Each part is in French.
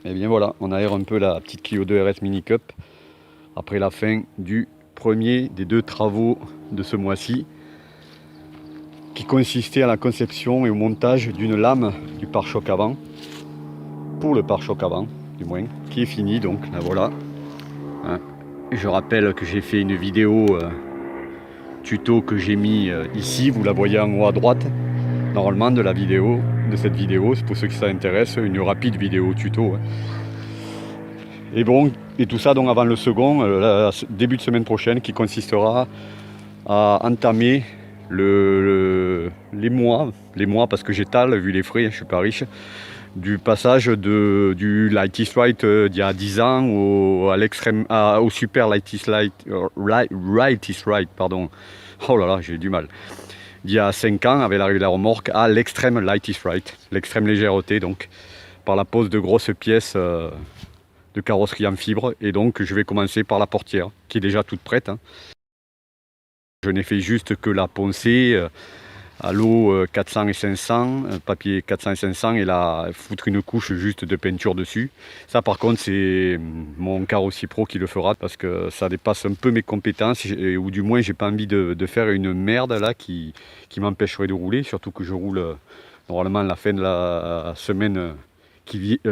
Et bien voilà, on aère un peu la petite Clio 2 RS Mini Cup après la fin du premier des 2 travaux de ce mois-ci, qui consistait à la conception et au montage d'une lame du pare-choc avant, pour le pare-choc avant du moins, qui est fini. Donc là voilà. Je rappelle que j'ai fait une vidéo tuto que j'ai mis ici, vous la voyez en haut à droite normalement de la vidéo, de cette vidéo, c'est pour ceux qui s'intéressent, une rapide vidéo tuto. Et bon, et tout ça donc avant le second, début de semaine prochaine, qui consistera à entamer les mois, parce que j'étale, vu les frais, je suis pas riche, du passage du Lightest Ride d'il y a 10 ans au Super Lightest Ride, pardon. Oh là là, j'ai du mal. D'il y a 5 ans, avec l'arrivée de la remorque, à l'extrême Lightest Ride, l'extrême légèreté, donc par la pose de grosses pièces de carrosserie en fibre. Et donc je vais commencer par la portière, qui est déjà toute prête. Je n'ai fait juste que la poncer à l'eau 400 et 500, papier 400 et 500, et là foutre une couche juste de peinture dessus. Ça par contre c'est mon carrossier pro qui le fera, parce que ça dépasse un peu mes compétences, ou du moins j'ai pas envie de faire une merde là qui m'empêcherait de rouler, surtout que je roule normalement à la fin de la semaine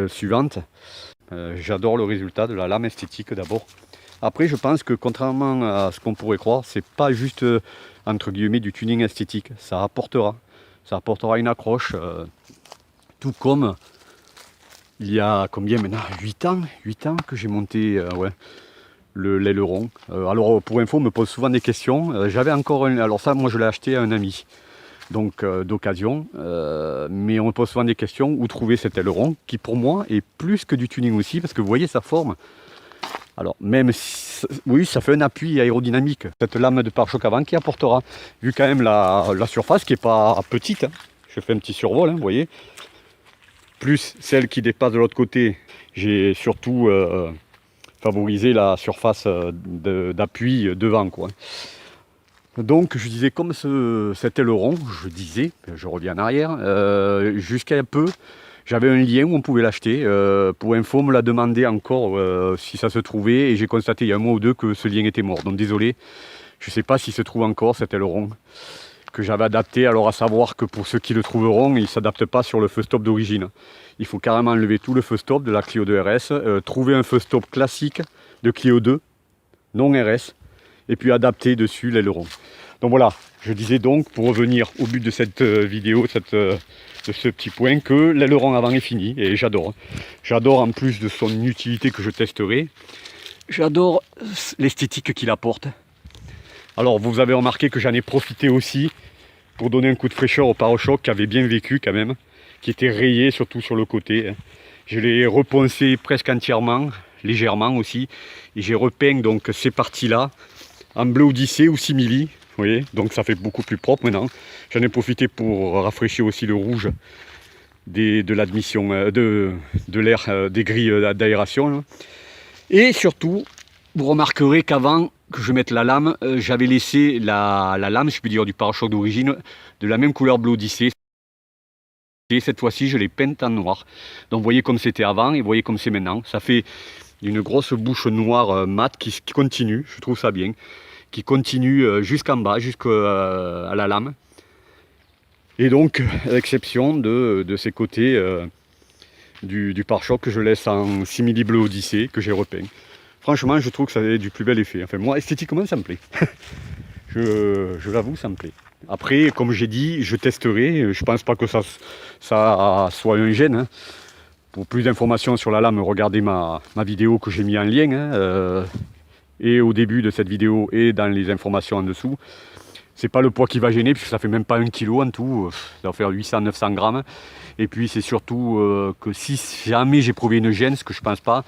suivante. J'adore le résultat de la lame esthétique d'abord. Après, je pense que contrairement à ce qu'on pourrait croire, c'est pas juste entre guillemets du tuning esthétique. Ça apportera une accroche, tout comme il y a combien maintenant, 8 ans que j'ai monté l'aileron. Alors pour info, on me pose souvent des questions. J'avais encore alors ça, moi je l'ai acheté à un ami, donc d'occasion, mais on me pose souvent des questions, où trouver cet aileron, qui pour moi est plus que du tuning aussi, parce que vous voyez sa forme. Alors même si, oui, ça fait un appui aérodynamique, cette lame de pare-choc avant qui apportera, vu quand même la surface qui n'est pas petite, je fais un petit survol, vous voyez, plus celle qui dépasse de l'autre côté, j'ai surtout favorisé la surface d'appui devant, quoi. Donc je disais, comme cet aileron, je reviens en arrière, jusqu'à un peu, j'avais un lien où on pouvait l'acheter. Pour info, on me l'a demandé encore si ça se trouvait, et j'ai constaté il y a un mois ou deux que ce lien était mort. Donc désolé, je ne sais pas s'il se trouve encore cet aileron que j'avais adapté. Alors à savoir que pour ceux qui le trouveront, il ne s'adapte pas sur le feu stop d'origine. Il faut carrément enlever tout le feu stop de la Clio 2 RS, trouver un feu stop classique de Clio 2, non RS, et puis adapter dessus l'aileron. Donc voilà, je disais donc, pour revenir au but de cette vidéo, de ce petit point, que l'aileron avant est fini, et j'adore. J'adore, en plus de son utilité que je testerai, j'adore l'esthétique qu'il apporte. Alors vous avez remarqué que j'en ai profité aussi pour donner un coup de fraîcheur au pare-choc qui avait bien vécu quand même, qui était rayé surtout sur le côté. Je l'ai reponcé presque entièrement, légèrement aussi, et j'ai repeint donc ces parties-là en bleu odyssée ou simili. Vous voyez, donc ça fait beaucoup plus propre maintenant. J'en ai profité pour rafraîchir aussi le rouge de l'admission de l'air, des grilles d'aération. Et surtout, vous remarquerez qu'avant que je mette la lame, j'avais laissé la lame, je peux dire, du pare-choc d'origine, de la même couleur bleu odyssée. Et cette fois-ci, je l'ai peinte en noir. Donc vous voyez comme c'était avant et vous voyez comme c'est maintenant. Ça fait une grosse bouche noire mat qui continue, je trouve ça bien, qui continue jusqu'en bas, jusqu'à la lame. Et donc, à l'exception de ces côtés du pare-choc que je laisse en simili bleu odyssée, que j'ai repeint. Franchement, je trouve que ça a du plus bel effet. Enfin, moi, esthétiquement, ça me plaît. je l'avoue, ça me plaît. Après, comme j'ai dit, je testerai. Je pense pas que ça soit un gêne. Pour plus d'informations sur la lame, regardez ma vidéo que j'ai mis en lien. Et au début de cette vidéo et dans les informations en dessous. C'est pas le poids qui va gêner, puisque ça fait même pas 1 kg en tout. Ça va faire 800-900 grammes. Et puis c'est surtout que si jamais j'ai prouvé une gêne, ce que je pense pas,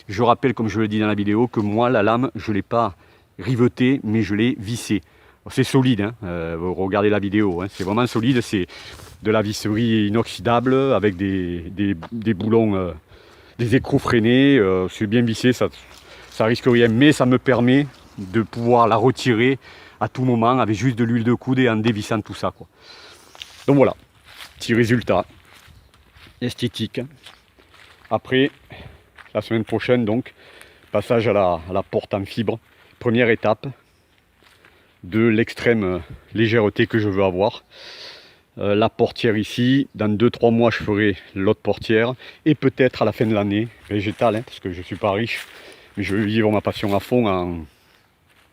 je rappelle, comme je le dis dans la vidéo, que moi, la lame, je ne l'ai pas rivetée, mais je l'ai vissée. C'est solide, vous regardez la vidéo, c'est vraiment solide. C'est de la visserie inoxydable avec des boulons, des écrous freinés. C'est bien vissé, ça risque rien, mais ça me permet de pouvoir la retirer à tout moment avec juste de l'huile de coude et en dévissant tout ça, quoi. Donc voilà, petit résultat esthétique. Après, la semaine prochaine donc, passage à la porte en fibre. Première étape de l'extrême légèreté que je veux avoir. La portière ici, dans 2-3 mois je ferai l'autre portière, et peut-être à la fin de l'année, végétale, hein, parce que je ne suis pas riche, mais je veux vivre ma passion à fond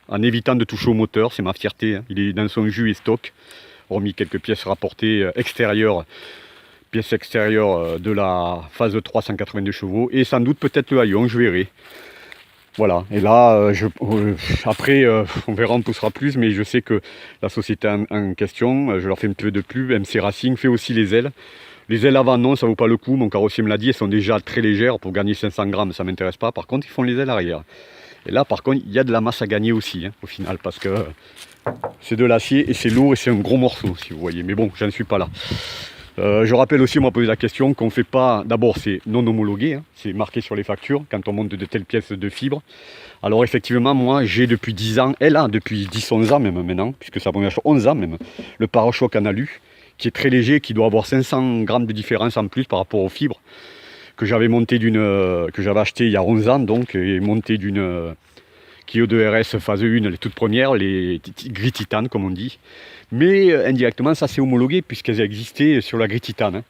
en évitant de toucher au moteur, c'est ma fierté, hein. Il est dans son jus et stock, hormis quelques pièces rapportées extérieures, pièces extérieures de la phase 3 182 chevaux, et sans doute peut-être le haillon, je verrai. Voilà, et là, après, on verra, on poussera plus, mais je sais que la société en question, je leur fais un peu de pub, MC Racing fait aussi les ailes. Les ailes avant, non, ça vaut pas le coup, mon carrossier me l'a dit, elles sont déjà très légères, pour gagner 500 grammes, ça m'intéresse pas. Par contre, ils font les ailes arrière. Et là, par contre, il y a de la masse à gagner aussi, hein, au final, parce que c'est de l'acier, et c'est lourd, et c'est un gros morceau, si vous voyez. Mais bon, j'en suis pas là. Je rappelle aussi, on m'a posé la question qu'on ne fait pas, d'abord c'est non homologué, hein, c'est marqué sur les factures quand on monte de telles pièces de fibre. Alors effectivement, moi j'ai depuis 10 ans, elle a depuis 10-11 ans même maintenant, puisque ça première chose, 11 ans même, le pare-choc en alu, qui est très léger, qui doit avoir 500 grammes de différence en plus par rapport aux fibres, que j'avais monté que j'avais acheté il y a 11 ans, donc, et monté d'une Clio 2 RS phase 1, les toutes premières, les gris titane comme on dit. Mais indirectement, ça c'est homologué puisqu'elles existaient sur la gris titane. Hein.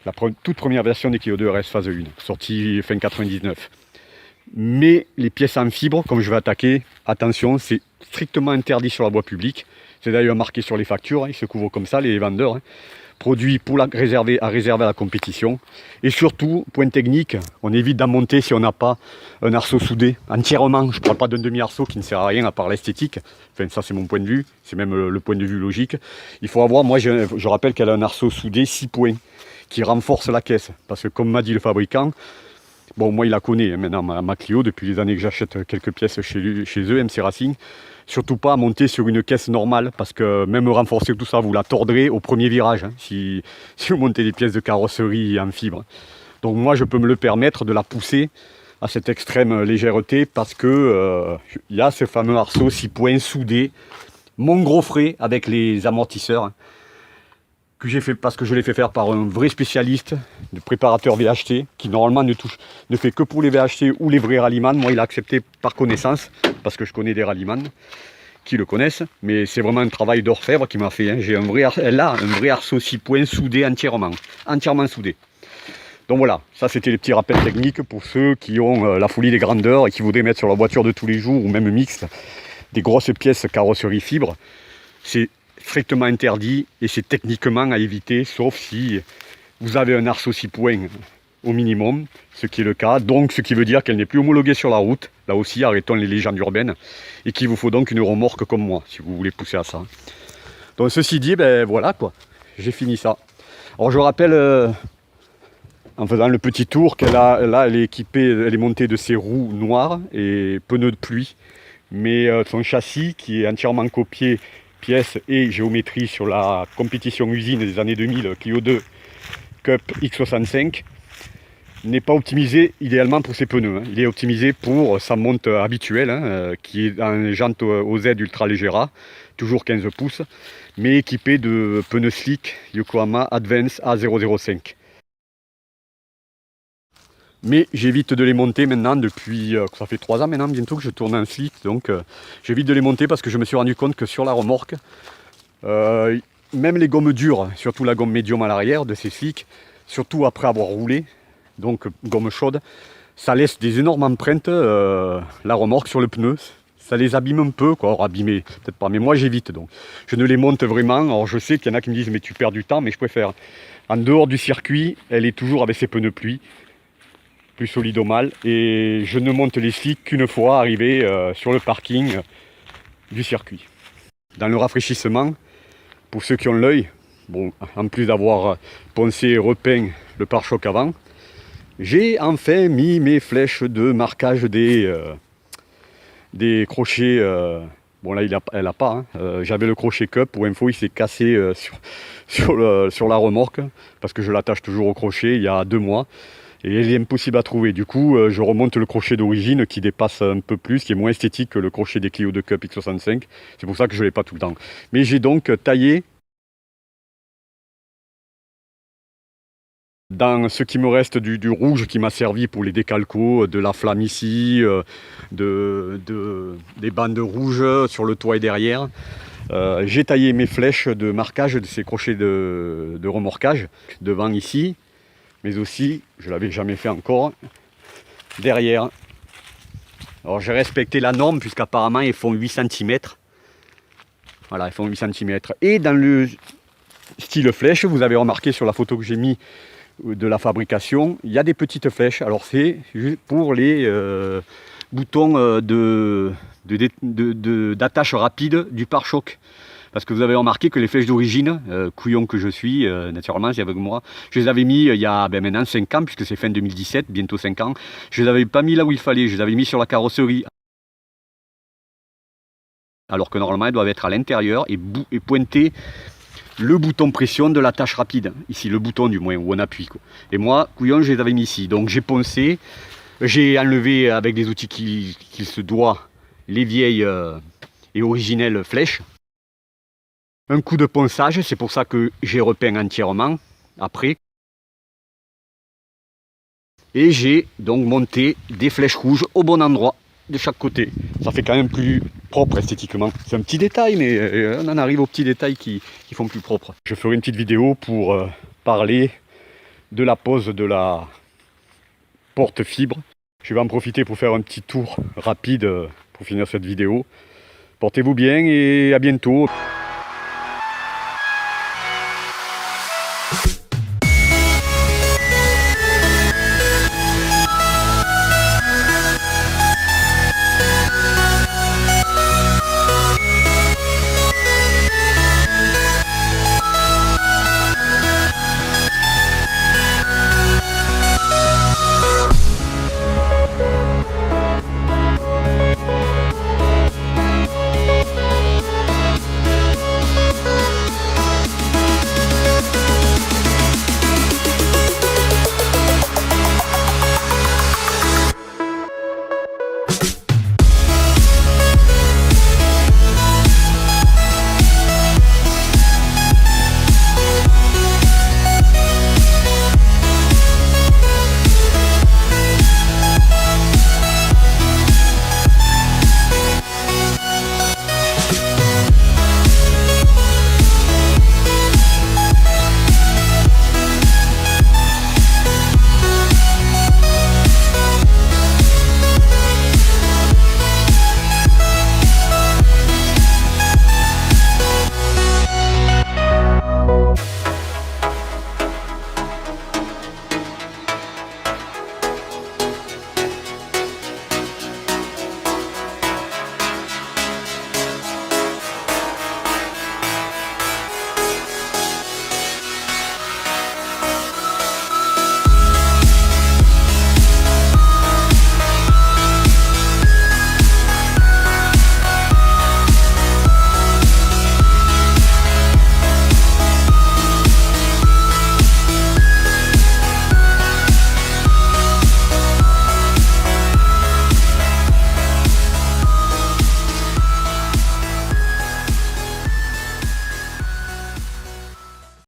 La toute première version des Clio 2 RS phase 1, sortie fin 99. Mais les pièces en fibre, comme je vais attaquer, attention, c'est strictement interdit sur la voie publique. C'est d'ailleurs marqué sur les factures, hein, ils se couvrent comme ça, les vendeurs. Hein. Produit pour réserver à la compétition. Et surtout, point technique, on évite d'en monter si on n'a pas un arceau soudé entièrement. Je ne parle pas d'un demi-arceau qui ne sert à rien à part l'esthétique. Enfin, ça c'est mon point de vue, c'est même le point de vue logique. Il faut avoir, moi je rappelle qu'elle a un arceau soudé 6 points qui renforce la caisse. Parce que comme m'a dit le fabricant, bon moi il la connaît hein, maintenant ma Clio, depuis les années que j'achète quelques pièces chez eux, MC Racing. Surtout pas à monter sur une caisse normale, parce que même renforcer tout ça, vous la tordrez au premier virage, hein, si vous montez des pièces de carrosserie en fibre. Donc moi, je peux me le permettre de la pousser à cette extrême légèreté, parce que y a ce fameux arceau 6 points soudé, mon gros frais avec les amortisseurs, hein, que j'ai fait parce que je l'ai fait faire par un vrai spécialiste de préparateur VHT, qui normalement ne fait que pour les VHT ou les vrais rallyman. Moi, il a accepté par connaissance, parce que je connais des rallyman qui le connaissent, mais c'est vraiment un travail d'orfèvre qui m'a fait. Hein. Elle a un vrai arceau 6 points soudé entièrement soudé. Donc voilà, ça c'était les petits rappels techniques pour ceux qui ont la folie des grandeurs et qui voudraient mettre sur leur voiture de tous les jours, ou même mixte, des grosses pièces carrosserie fibre. C'est strictement interdit et c'est techniquement à éviter, sauf si vous avez un arceau 6 points au minimum, ce qui est le cas, donc ce qui veut dire qu'elle n'est plus homologuée sur la route. Là aussi, arrêtons les légendes urbaines, et qu'il vous faut donc une remorque comme moi, si vous voulez pousser à ça. Donc ceci dit, ben voilà quoi, j'ai fini ça. Alors je rappelle, en faisant le petit tour, qu'elle a, là elle est équipée, elle est montée de ses roues noires et pneus de pluie, mais son châssis qui est entièrement copié pièces et géométrie sur la compétition usine des années 2000 Clio 2 Cup X65 n'est pas optimisé idéalement pour ses pneus. Hein. Il est optimisé pour sa monte habituelle, hein, qui est en jante OZ Ultra Légera, toujours 15 pouces, mais équipé de pneus slick Yokohama Advance A005. Mais j'évite de les monter maintenant depuis, ça fait 3 ans maintenant bientôt que je tourne en slick, donc j'évite de les monter parce que je me suis rendu compte que sur la remorque, même les gommes dures, surtout la gomme médium à l'arrière de ces slicks, surtout après avoir roulé, donc gomme chaude, ça laisse des énormes empreintes, la remorque sur le pneu, ça les abîme un peu, quoi. Alors abîmer, peut-être pas, mais moi j'évite donc. Je ne les monte vraiment, alors je sais qu'il y en a qui me disent mais tu perds du temps, mais je préfère. En dehors du circuit, elle est toujours avec ses pneus pluie, plus solide au mal, et je ne monte les slicks qu'une fois arrivé sur le parking du circuit. Dans le rafraîchissement, pour ceux qui ont l'œil, bon, en plus d'avoir poncé et repeint le pare-choc avant, j'ai enfin mis mes flèches de marquage des crochets. Bon là elle a pas, hein. J'avais le crochet cup, pour info il s'est cassé sur la remorque, parce que je l'attache toujours au crochet il y a 2 mois. Et il est impossible à trouver. Du coup, je remonte le crochet d'origine qui dépasse un peu plus, qui est moins esthétique que le crochet des Clio 2 Cup X65. C'est pour ça que je ne l'ai pas tout le temps. Mais j'ai donc taillé Dans ce qui me reste du rouge qui m'a servi pour les décalcos, de la flamme ici, des bandes rouges sur le toit et derrière, j'ai taillé mes flèches de marquage de ces crochets de remorquage devant ici, mais aussi, je ne l'avais jamais fait encore, derrière. Alors j'ai respecté la norme puisqu'apparemment ils font 8 cm. Voilà, ils font 8 cm. Et dans le style flèche, vous avez remarqué sur la photo que j'ai mis de la fabrication, il y a des petites flèches. Alors c'est juste pour les boutons d'attache rapide du pare-choc. Parce que vous avez remarqué que les flèches d'origine, couillon que je suis, naturellement, c'est avec moi, je les avais mis il y a maintenant 5 ans, puisque c'est fin 2017, bientôt 5 ans. Je les avais pas mis là où il fallait, je les avais mis sur la carrosserie. Alors que normalement, elles doivent être à l'intérieur et pointer le bouton pression de l'attache rapide. Ici, le bouton du moins, où on appuie, quoi. Et moi, couillon, je les avais mis ici. Donc j'ai poncé, j'ai enlevé avec des outils qu'il se doit les vieilles et originelles flèches. Un coup de ponçage, c'est pour ça que j'ai repeint entièrement après. Et j'ai donc monté des flèches rouges au bon endroit de chaque côté. Ça fait quand même plus propre esthétiquement. C'est un petit détail, mais on en arrive aux petits détails qui font plus propre. Je ferai une petite vidéo pour parler de la pose de la porte fibre. Je vais en profiter pour faire un petit tour rapide pour finir cette vidéo. Portez-vous bien et à bientôt.